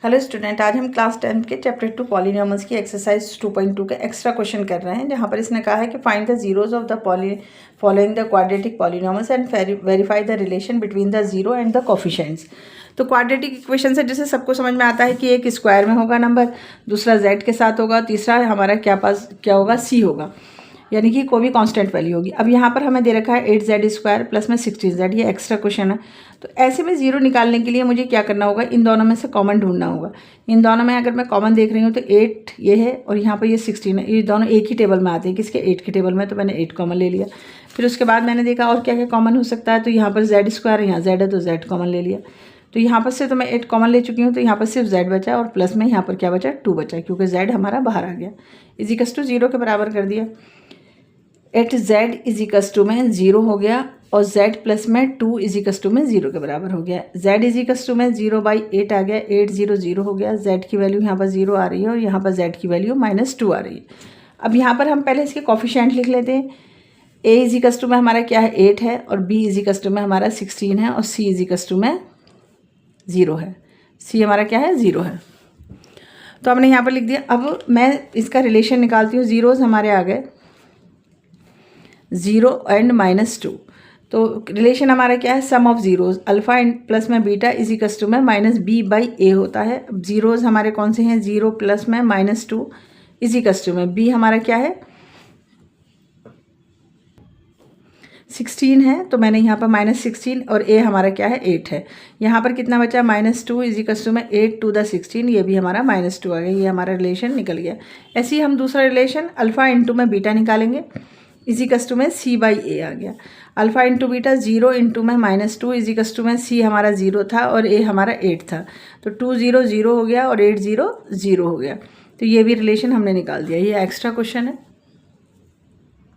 Hello student, आज हम class 10 के चैप्टर 2 पॉलिनॉमियल्स की एक्सरसाइज 2.2 के एक्स्ट्रा क्वेश्चन कर रहे हैं, जहाँ पर इसने कहा है कि find the zeros of the following the quadratic polynomials and verify the relation between the zero and the coefficients. तो क्वाड्रेटिक इक्वेशन से जैसे सबको समझ में आता है कि एक स्क्वायर में होगा नंबर, दूसरा z के साथ होगा, तीसरा हमारा क्या होगा c होगा, यानी कि कोई भी कांस्टेंट वैल्यू होगी। अब यहाँ पर हमें दे रखा है 8z² प्लस में 16z, ये एक्स्ट्रा क्वेश्चन है। तो ऐसे में जीरो निकालने के लिए मुझे क्या करना होगा, इन दोनों में से कॉमन ढूंढना होगा। इन दोनों में अगर मैं कॉमन देख रही हूँ तो 8 ये है और यहाँ पर ये 16 है, ये दोनों एक ही टेबल में आते हैं, किसके 8 के टेबल में, तो मैंने 8 कॉमन ले लिया। फिर उसके बाद मैंने देखा और क्या क्या कॉमन हो सकता है, तो यहाँ पर z², यहाँ z है तो z कॉमन ले लिया। तो यहाँ पर से तो मैं 8 कॉमन ले चुकी हूँ, तो यहाँ पर सिर्फ z बचा और प्लस में यहाँ पर क्या बचा, 2 बचा, क्योंकि z हमारा बाहर आ गया। इजिकल्स टू 0 के बराबर कर दिया। एट z इजिकल्स टू में 0 हो गया और z प्लस में 2 इजिकल्स टू में 0 के बराबर हो गया। z इजिकल्स टू में 0/8 आ गया, 8 0 0 हो गया। z की वैल्यू यहाँ पर 0 आ रही है और यहाँ पर z की वैल्यू -2 आ रही है। अब यहाँ पर हम पहले इसके कोफिशिएंट लिख लेते हैं। a इजिकल्स टू में हमारा क्या है, 8 है, और b इजिकल्स टू में हमारा 16 है, और c इजिकल्स टू में 0 है। c हमारा क्या है, 0 है। तो हमने यहाँ पर लिख दिया। अब मैं इसका रिलेशन निकालती हूँ। जीरोज हमारे आ गए 0 एंड -2। तो रिलेशन हमारा क्या है, sum of zeros alpha and plus में बीटा इजिकल्स टू में -b/a होता है। अब जीरोज हमारे कौन से हैं, 0 प्लस में -2 इजिकल्स टू में b हमारा क्या है, 16 है, तो मैंने यहाँ पर -16, और a हमारा क्या है, 8 है। यहाँ पर कितना बचा, -2 इजिकल्स टू में 8 to the 16, ये भी हमारा -2 आ गया। ये हमारा रिलेशन निकल गया। ऐसे ही हम दूसरा रिलेशन अल्फा इंटू में बीटा निकालेंगे, इजिकल्स टू में c/a आ गया। अल्फा इंटू बीटा 0 इंटू में -2 इजिकल्स टू में c हमारा 0 था और a हमारा 8 था, तो 2 0 0 हो गया और 8 0 0 हो गया। तो ये भी रिलेशन हमने निकाल दिया। ये एक्स्ट्रा क्वेश्चन है।